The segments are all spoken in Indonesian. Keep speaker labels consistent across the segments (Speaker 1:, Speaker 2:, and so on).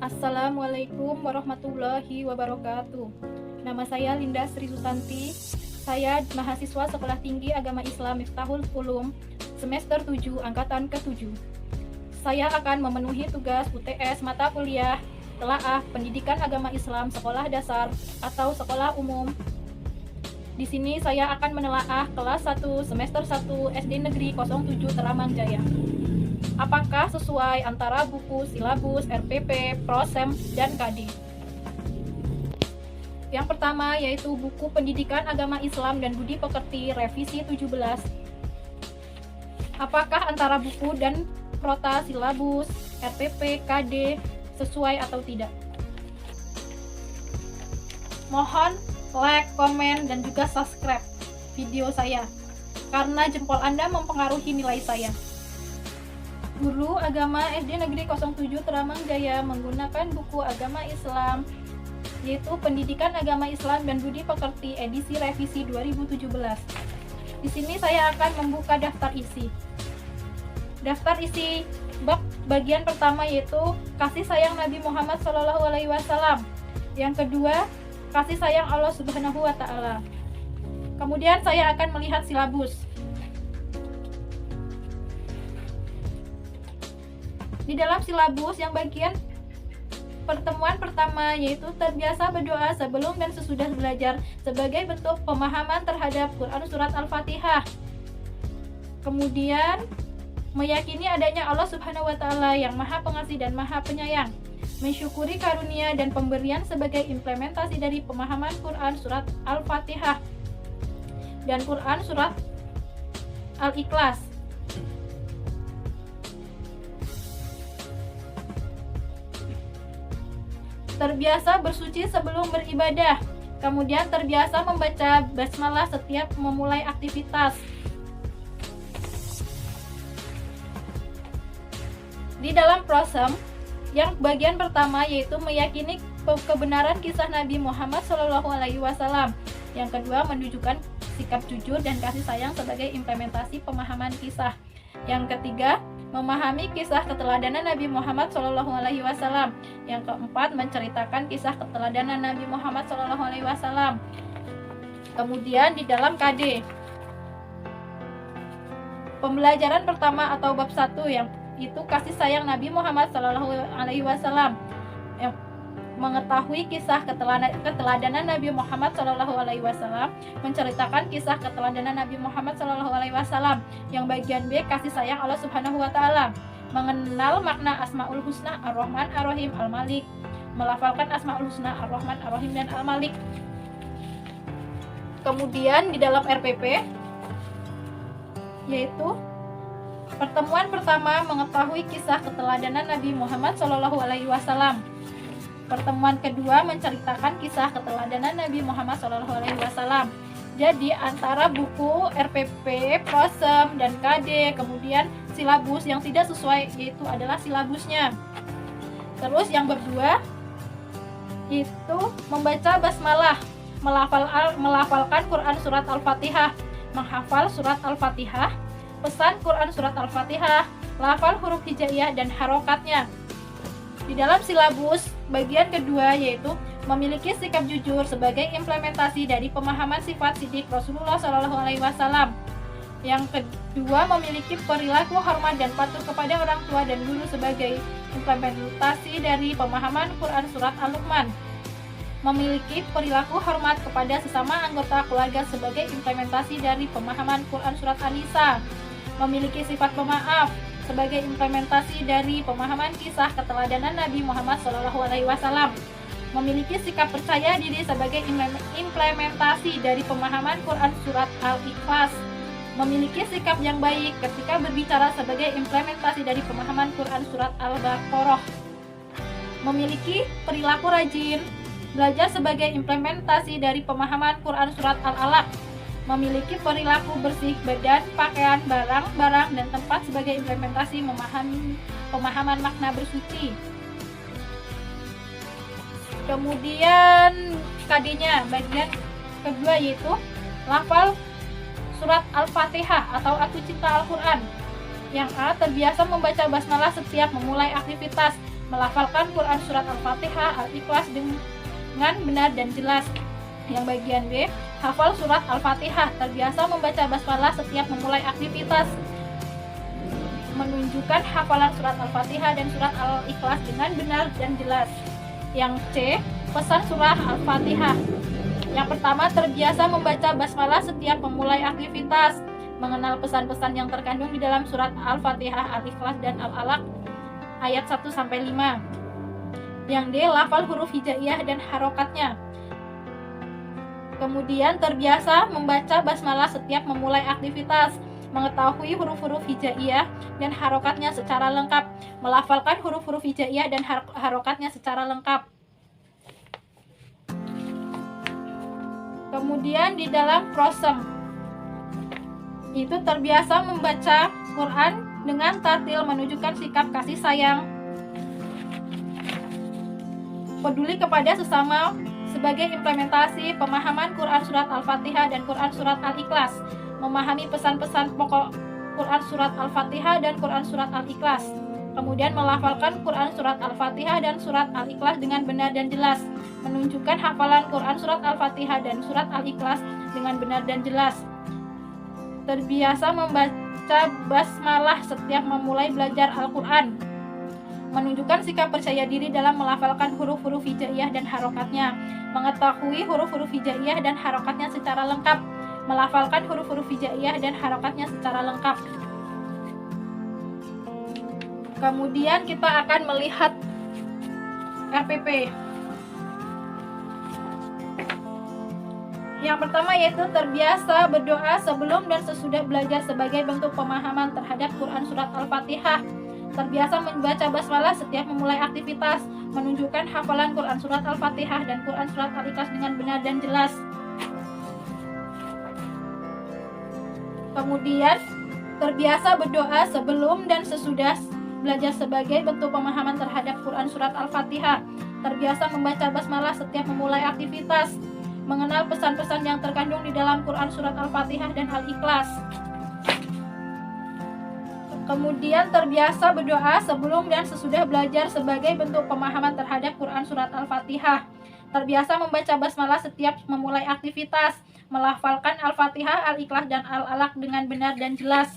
Speaker 1: Assalamualaikum warahmatullahi wabarakatuh. Nama saya Linda Sri Susanti. Saya mahasiswa Sekolah Tinggi Agama Islam Miftahul Ulum semester 7 angkatan ke-7. Saya akan memenuhi tugas UTS mata kuliah Telaah Pendidikan Agama Islam Sekolah Dasar atau Sekolah Umum. Di sini saya akan menelaah kelas 1 semester 1 SD Negeri 07 Teramang Jaya. Apakah sesuai antara buku silabus, RPP, Prosem, dan KD? Yang pertama yaitu buku Pendidikan Agama Islam dan Budi Pekerti revisi 17. Apakah antara buku dan prota silabus, RPP, KD sesuai atau tidak? Mohon like, komen, dan juga subscribe video saya karena jempol Anda mempengaruhi nilai saya. Guru Agama SD Negeri 07 Teramang Jaya menggunakan buku Agama Islam yaitu Pendidikan Agama Islam dan Budi Pekerti edisi revisi 2017. Di sini saya akan membuka daftar isi. Daftar isi bab bagian pertama yaitu kasih sayang Nabi Muhammad SAW. Yang kedua, kasih sayang Allah Subhanahu wa taala. Kemudian saya akan melihat silabus. Di dalam silabus yang bagian pertemuan pertama yaitu terbiasa berdoa sebelum dan sesudah belajar sebagai bentuk pemahaman terhadap Quran Surat Al-Fatihah. Kemudian meyakini adanya Allah Subhanahu wa taala yang Maha Pengasih dan Maha Penyayang. Mensyukuri karunia dan pemberian sebagai implementasi dari pemahaman Quran Surat Al-Fatihah dan Quran Surat Al-Ikhlas. Terbiasa bersuci sebelum beribadah, kemudian terbiasa membaca basmalah setiap memulai aktivitas. Di dalam prosem, yang bagian pertama yaitu meyakini kebenaran kisah Nabi Muhammad SAW. Yang kedua, menunjukkan sikap jujur dan kasih sayang sebagai implementasi pemahaman kisah. Yang ketiga, memahami kisah keteladanan Nabi Muhammad SAW. Yang keempat, menceritakan kisah keteladanan Nabi Muhammad SAW. Kemudian di dalam KD, pembelajaran pertama atau bab 1 yang itu kasih sayang Nabi Muhammad SAW. Yang mengetahui kisah keteladanan Nabi Muhammad SAW, menceritakan kisah keteladanan Nabi Muhammad SAW. Yang bagian B, kasih sayang Allah Subhanahu wa taala, mengenal makna Asmaul Husna Ar-Rahman Ar-Rahim Al-Malik, melafalkan Asmaul Husna Ar-Rahman Ar-Rahim dan Al-Malik. Kemudian di dalam RPP yaitu pertemuan pertama mengetahui kisah keteladanan Nabi Muhammad SAW. Pertemuan kedua menceritakan kisah keteladanan Nabi Muhammad SAW. Jadi antara buku RPP, Prosem, dan KD, kemudian silabus yang tidak sesuai yaitu adalah silabusnya. Terus yang berdua itu membaca basmalah, melafalkan Quran Surat Al-Fatihah, menghafal Surat Al-Fatihah, pesan Quran Surat Al-Fatihah, lafal huruf hijaiyah dan harokatnya. Di dalam silabus bagian kedua yaitu memiliki sikap jujur sebagai implementasi dari pemahaman sifat sidik Rasulullah SAW. Yang kedua, memiliki perilaku hormat dan patuh kepada orang tua dan guru sebagai implementasi dari pemahaman Quran Surat Al-Luqman. Memiliki perilaku hormat kepada sesama anggota keluarga sebagai implementasi dari pemahaman Quran Surat An-Nisa. Memiliki sifat pemaaf sebagai implementasi dari pemahaman kisah keteladanan Nabi Muhammad SAW. Memiliki sikap percaya diri sebagai implementasi dari pemahaman Quran Surat Al-Ikhlas. Memiliki sikap yang baik ketika berbicara sebagai implementasi dari pemahaman Quran Surat Al-Baqarah. Memiliki perilaku rajin, belajar sebagai implementasi dari pemahaman Quran Surat Al-Alaq. Memiliki perilaku bersih badan, pakaian, barang-barang, dan tempat sebagai implementasi pemahaman makna bersuci. Kemudian KD-nya bagian kedua yaitu lafal Surat Al-Fatihah atau Aku Cinta Al-Quran. Yang A, terbiasa membaca basmalah setiap memulai aktivitas. melafalkan Quran Surat Al-Fatihah, Al-Ikhlas dengan benar dan jelas. Yang bagian B, hafal Surat Al-Fatihah, terbiasa membaca basmalah setiap memulai aktivitas, menunjukkan hafalan Surat Al-Fatihah dan Surat Al-Ikhlas dengan benar dan jelas. Yang C, pesan Surah Al-Fatihah. Yang pertama, terbiasa membaca basmalah setiap memulai aktivitas, mengenal pesan-pesan yang terkandung di dalam Surat Al-Fatihah, Al-Ikhlas, dan Al-Alaq ayat 1-5. Yang D, lafal huruf hijaiyah dan harokatnya. Kemudian terbiasa membaca basmalah setiap memulai aktivitas, mengetahui huruf-huruf hijaiyah dan harokatnya secara lengkap, melafalkan huruf-huruf hijaiyah dan harokatnya secara lengkap. Kemudian di dalam prosem, itu terbiasa membaca Quran dengan tartil, menunjukkan sikap kasih sayang, peduli kepada sesama sebagai implementasi pemahaman Quran Surat Al-Fatihah dan Quran Surat Al-Ikhlas, memahami pesan-pesan pokok Quran Surat Al-Fatihah dan Quran Surat Al-Ikhlas, kemudian melafalkan Quran Surat Al-Fatihah dan Surat Al-Ikhlas dengan benar dan jelas, menunjukkan hafalan Quran Surat Al-Fatihah dan Surat Al-Ikhlas dengan benar dan jelas. Terbiasa membaca basmalah setiap memulai belajar Al-Quran, menunjukkan sikap percaya diri dalam melafalkan huruf-huruf hijaiyah dan harokatnya, mengetahui huruf-huruf hijaiyah dan harokatnya secara lengkap, melafalkan huruf-huruf hijaiyah dan harokatnya secara lengkap. Kemudian kita akan melihat RPP. Yang pertama yaitu terbiasa berdoa sebelum dan sesudah belajar sebagai bentuk pemahaman terhadap Quran Surat Al-Fatihah. Terbiasa membaca basmalah setiap memulai aktivitas, menunjukkan hafalan Quran Surat Al-Fatihah dan Quran Surat Al-Ikhlas dengan benar dan jelas. Kemudian terbiasa berdoa sebelum dan sesudah belajar sebagai bentuk pemahaman terhadap Quran Surat Al-Fatihah. Terbiasa membaca basmalah setiap memulai aktivitas, mengenal pesan-pesan yang terkandung di dalam Quran Surat Al-Fatihah dan Al-Ikhlas. Kemudian terbiasa berdoa sebelum dan sesudah belajar sebagai bentuk pemahaman terhadap Quran Surat Al-Fatihah. Terbiasa membaca basmalah setiap memulai aktivitas, melafalkan Al-Fatihah, Al-Ikhlas, dan Al-Alaq dengan benar dan jelas.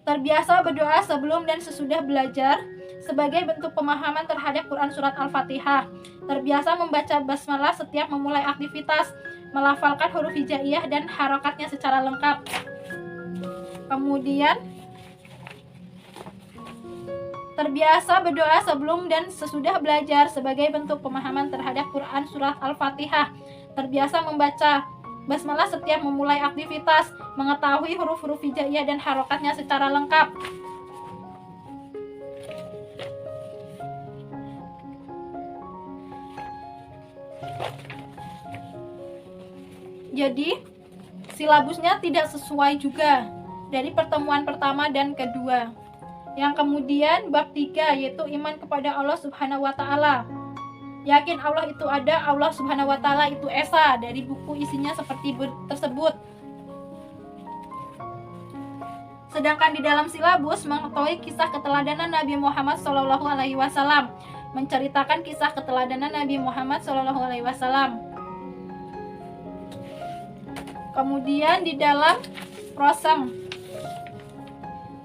Speaker 1: Terbiasa berdoa sebelum dan sesudah belajar sebagai bentuk pemahaman terhadap Quran Surat Al-Fatihah. Terbiasa membaca basmalah setiap memulai aktivitas, melafalkan huruf hijaiyah dan harokatnya secara lengkap. Kemudian terbiasa berdoa sebelum dan sesudah belajar sebagai bentuk pemahaman terhadap Quran Surat Al-Fatihah. Terbiasa membaca basmalah setiap memulai aktivitas, mengetahui huruf-huruf hijaiyah dan harokatnya secara lengkap. Jadi silabusnya tidak sesuai juga dari pertemuan pertama dan kedua. Yang kemudian bab 3 yaitu iman kepada Allah Subhanahu wa taala. Yakin Allah itu ada, Allah Subhanahu wa taala itu esa. Dari buku isinya seperti tersebut. Sedangkan di dalam silabus mengetahui kisah keteladanan Nabi Muhammad SAW, menceritakan kisah keteladanan Nabi Muhammad SAW. Kemudian di dalam prosem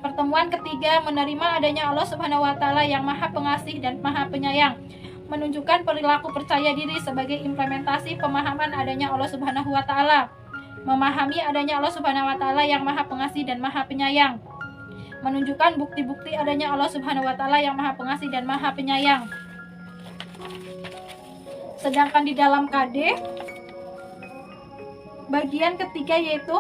Speaker 1: pertemuan ketiga menerima adanya Allah Subhanahu wa taala yang Maha Pengasih dan Maha Penyayang, menunjukkan perilaku percaya diri sebagai implementasi pemahaman adanya Allah Subhanahu wa taala, memahami adanya Allah Subhanahu wa taala yang Maha Pengasih dan Maha Penyayang, menunjukkan bukti-bukti adanya Allah Subhanahu wa taala yang Maha Pengasih dan Maha Penyayang. Sedangkan di dalam KD bagian ketiga yaitu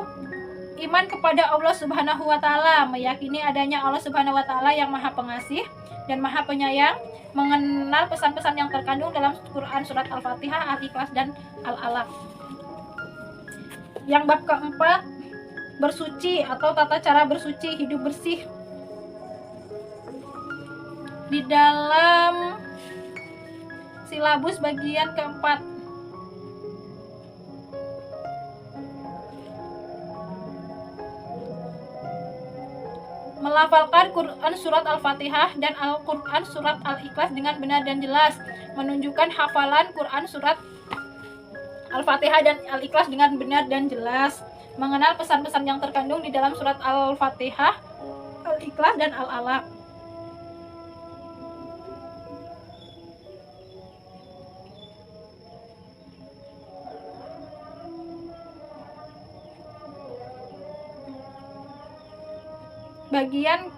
Speaker 1: iman kepada Allah Subhanahu wa taala, meyakini adanya Allah Subhanahu wa taala yang Maha Pengasih dan Maha Penyayang, mengenal pesan-pesan yang terkandung dalam Quran Surat Al-Fatihah, Al-Ikhlas, dan Al-Alaq. Yang bab keempat, bersuci atau tata cara bersuci, hidup bersih. Di dalam silabus bagian keempat, melafalkan Quran surat Al-Fatihah dan Al-Quran surat Al-Ikhlas dengan benar dan jelas, menunjukkan hafalan Quran surat Al-Fatihah dan Al-Ikhlas dengan benar dan jelas, mengenal pesan-pesan yang terkandung di dalam surat Al-Fatihah, Al-Ikhlas, dan Al-Alaq. Bagian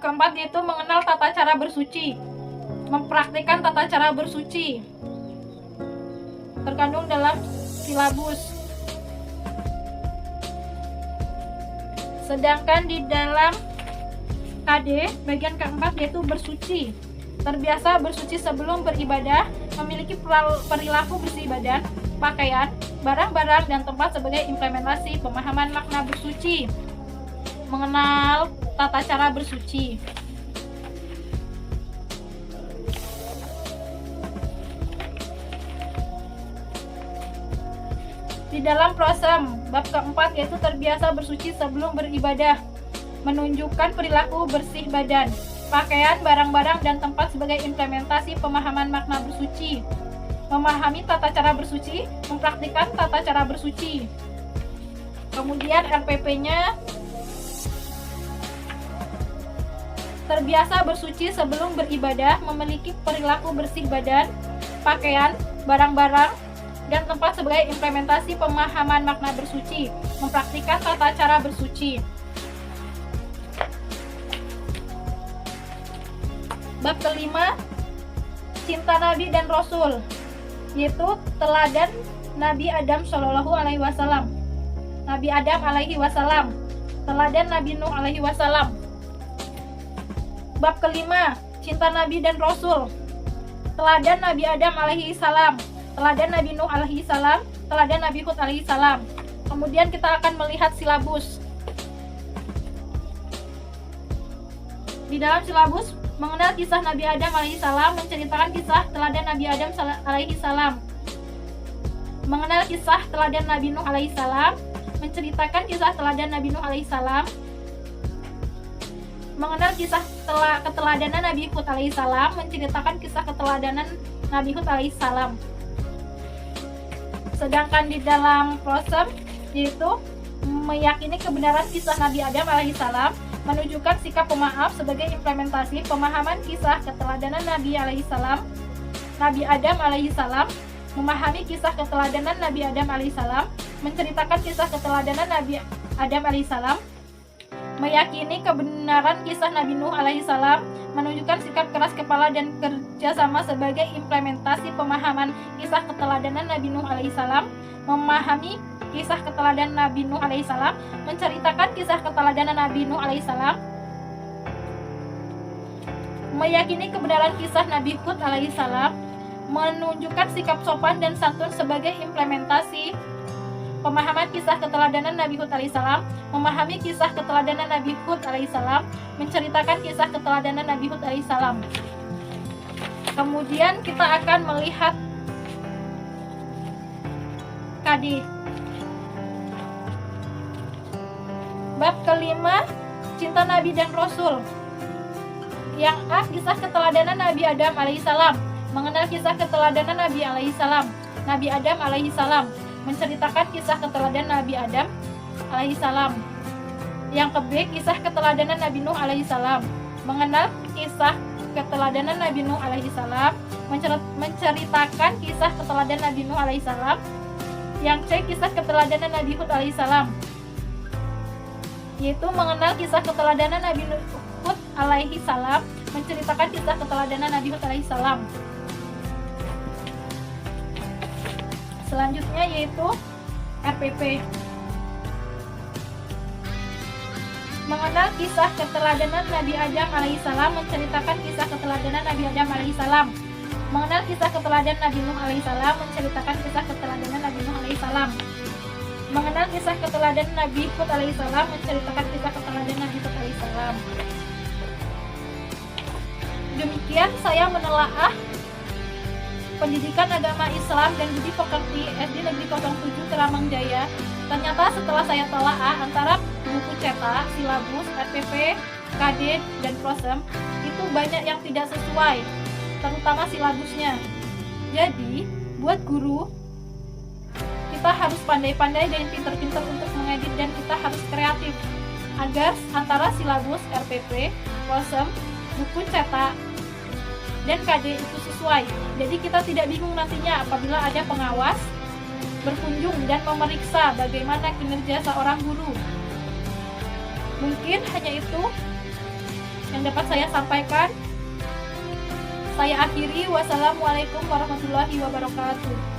Speaker 1: keempat yaitu mengenal tata cara bersuci, mempraktikkan tata cara bersuci, terkandung dalam silabus. Sedangkan di dalam KD bagian keempat yaitu bersuci, terbiasa bersuci sebelum beribadah, memiliki perilaku bersih badan, pakaian, barang-barang, dan tempat sebagai implementasi pemahaman makna bersuci, mengenal tata cara bersuci. Di dalam prosem bab keempat yaitu terbiasa bersuci sebelum beribadah, menunjukkan perilaku bersih badan, pakaian, barang-barang, dan tempat sebagai implementasi pemahaman makna bersuci, memahami tata cara bersuci, mempraktikkan tata cara bersuci. Kemudian LPP-nya terbiasa bersuci sebelum beribadah, memiliki perilaku bersih badan, pakaian, barang-barang, dan tempat sebagai implementasi pemahaman makna bersuci, mempraktikkan tata cara bersuci. Bab kelima, cinta Nabi dan Rasul, yaitu teladan Nabi Adam Shallallahu Alaihi Wasallam, Nabi Adam Alaihi Wasallam, teladan Nabi Nuh Alaihi Wasallam. Bab kelima, cinta Nabi dan Rasul, teladan Nabi Adam alaihi salam, teladan Nabi Nuh alaihi salam, teladan Nabi Hud alaihi salam. Kemudian kita akan melihat silabus. Di dalam silabus, mengenal kisah Nabi Adam alaihi salam, menceritakan kisah teladan Nabi Adam alaihi salam. Mengenal kisah teladan Nabi Nuh alaihi salam, menceritakan kisah teladan Nabi Nuh alaihi salam. Mengenal kisah keteladanan Nabi Hud alaihi salam, menceritakan kisah keteladanan Nabi Hud alaihi salam. Sedangkan di dalam prosem yaitu meyakini kebenaran kisah Nabi Adam alaihi salam, menunjukkan sikap pemaaf sebagai implementasi pemahaman kisah keteladanan Nabi alaihi salam, Nabi Adam alaihi salam, memahami kisah keteladanan Nabi Adam alaihi salam, menceritakan kisah keteladanan Nabi Adam alaihi salam, meyakini kebenaran kisah Nabi Nuh alaihi salam, menunjukkan sikap keras kepala dan kerjasama sebagai implementasi pemahaman kisah keteladanan Nabi Nuh alaihi salam, memahami kisah keteladanan Nabi Nuh alaihi salam, menceritakan kisah keteladanan Nabi Nuh alaihi salam, meyakini kebenaran kisah Nabi Hud alaihi salam, menunjukkan sikap sopan dan santun sebagai implementasi pemahaman kisah keteladanan Nabi Hud alaihissalam, memahami kisah keteladanan Nabi Hud alaihissalam, menceritakan kisah keteladanan Nabi Hud alaihissalam. Kemudian kita akan melihat KD. Bab kelima, cinta Nabi dan Rasul. Yang A, kisah keteladanan Nabi Adam alaihissalam, mengenal kisah keteladanan Nabi alaihissalam, Nabi Adam alaihissalam, menceritakan kisah keteladanan Nabi Adam alaihissalam. Yang ke B, kisah keteladanan Nabi Nuh alaihissalam, mengenal kisah keteladanan Nabi Nuh alaihissalam, menceritakan kisah keteladanan Nabi Nuh alaihissalam. Yang C, kisah keteladanan Nabi Hud alaihissalam, yaitu mengenal kisah keteladanan Nabi Hud alaihissalam, menceritakan kisah keteladanan Nabi Hud alaihissalam. Selanjutnya yaitu RPP, mengenal kisah keteladanan Nabi Adam alaihissalam, menceritakan kisah keteladanan Nabi Adam alaihissalam, mengenal kisah keteladanan Nabi Nuh alaihissalam, menceritakan kisah keteladanan Nabi Nuh alaihissalam, mengenal kisah keteladanan Nabi Hud alaihissalam, menceritakan kisah keteladanan Nabi Hud alaihissalam. Demikian saya menelaah pendidikan agama Islam dan budi pekerti SD Negeri 07 Teramang Jaya. Ternyata setelah saya telaah, antara buku cetak, silabus, RPP, KD, dan Prosem itu banyak yang tidak sesuai, terutama silabusnya. Jadi, buat guru, kita harus pandai-pandai dan pinter-pinter untuk mengedit, dan kita harus kreatif agar antara silabus, RPP, Prosem, buku cetak, dan KD itu sesuai. Jadi kita tidak bingung nantinya apabila ada pengawas berkunjung dan memeriksa bagaimana kinerja seorang guru. Mungkin hanya itu yang dapat saya sampaikan. Saya akhiri. Wassalamualaikum warahmatullahi wabarakatuh.